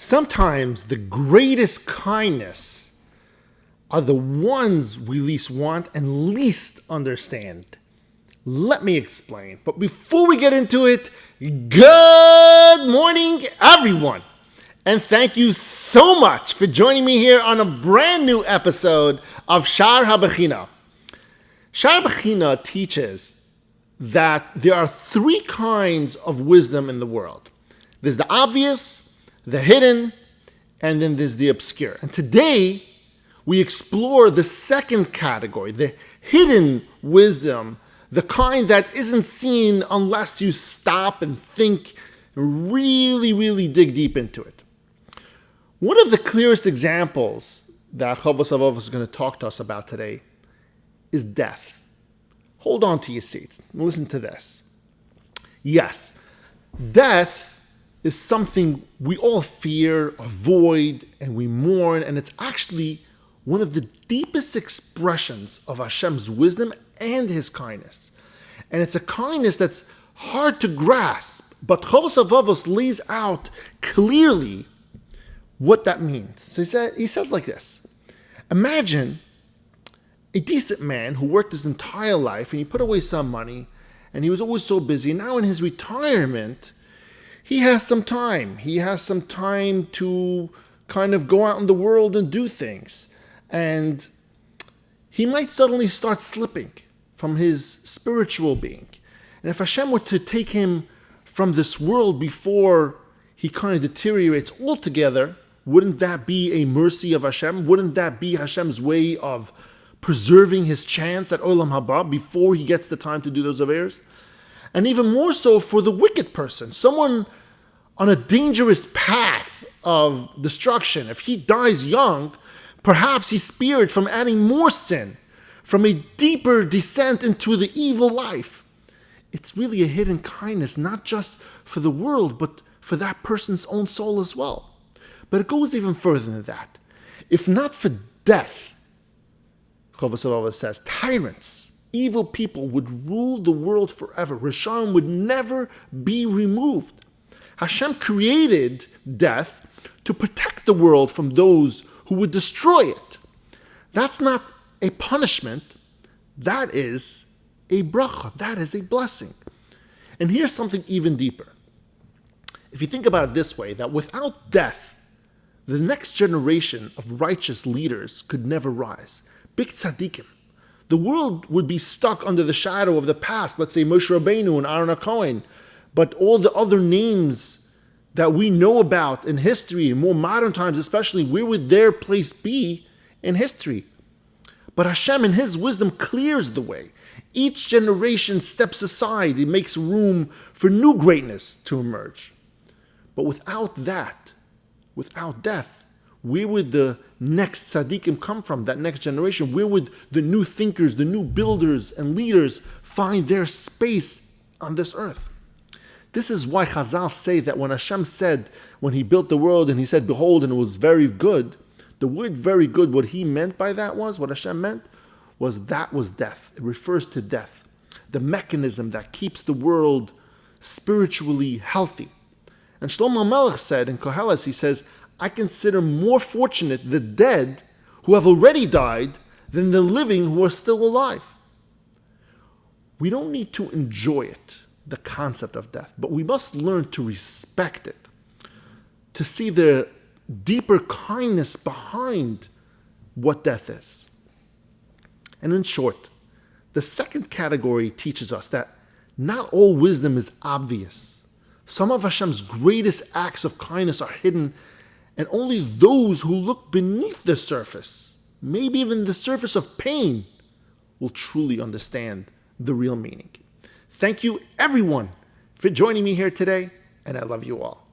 Sometimes the greatest kindness are the ones we least want and least understand. Let me explain. But before we get into it, good morning, everyone. And thank you so much for joining me here on a brand new episode of Shaar HaBechinah. Shaar HaBechinah teaches that there are three kinds of wisdom in the world. There's the obvious, the hidden, and then there's the obscure. And today, we explore the second category, the hidden wisdom, the kind that isn't seen unless you stop and think, and really dig deep into it. One of the clearest examples that Chovos HaLevavos is going to talk to us about today is death. Hold on to your seats. Listen to this. Yes, death is something we all fear, avoid, and we mourn, and it's actually one of the deepest expressions of Hashem's wisdom and His kindness. And it's a kindness that's hard to grasp, but Chovos HaLevavos lays out clearly what that means. So he says like this: imagine a decent man who worked his entire life and he put away some money and he was always so busy. Now in his retirement, he has some time. He has some time to kind of go out in the world and do things. And he might suddenly start slipping from his spiritual being. And if Hashem were to take him from this world before he kind of deteriorates altogether, wouldn't that be a mercy of Hashem? Wouldn't that be Hashem's way of preserving his chance at Olam Haba before he gets the time to do those affairs? And even more so for the wicked person, someone on a dangerous path of destruction. If he dies young, perhaps he's spared from adding more sin, from a deeper descent into the evil life. It's really a hidden kindness, not just for the world, but for that person's own soul as well. But it goes even further than that. If not for death, Chovos HaLevavos says, tyrants, evil people would rule the world forever. Rishon would never be removed. Hashem created death to protect the world from those who would destroy it. That's not a punishment. That is a bracha. That is a blessing. And here's something even deeper. If you think about it this way, that without death, the next generation of righteous leaders could never rise. Big tzaddikim. The world would be stuck under the shadow of the past, let's say Moshe Rabbeinu and Aaron HaKohen, but all the other names that we know about in history, in more modern times especially, where would their place be in history? But Hashem in His wisdom clears the way. Each generation steps aside. It makes room for new greatness to emerge. But without that, without death, where would the next tzaddikim come from, that next generation? Where would the new thinkers, the new builders and leaders find their space on this earth? This is why Chazal say that when Hashem said, when He built the world and He said, behold, and it was very good, the word very good, what He meant by that was, what Hashem meant, was that was death. It refers to death, the mechanism that keeps the world spiritually healthy. And Shlomo Melech said in Koheles, he says, I consider more fortunate the dead who have already died than the living who are still alive. We don't need to enjoy it, the concept of death, but we must learn to respect it, to see the deeper kindness behind what death is. And in short, the second category teaches us that not all wisdom is obvious. Some of Hashem's greatest acts of kindness are hidden, and only those who look beneath the surface, maybe even the surface of pain, will truly understand the real meaning. Thank you, everyone, for joining me here today, and I love you all.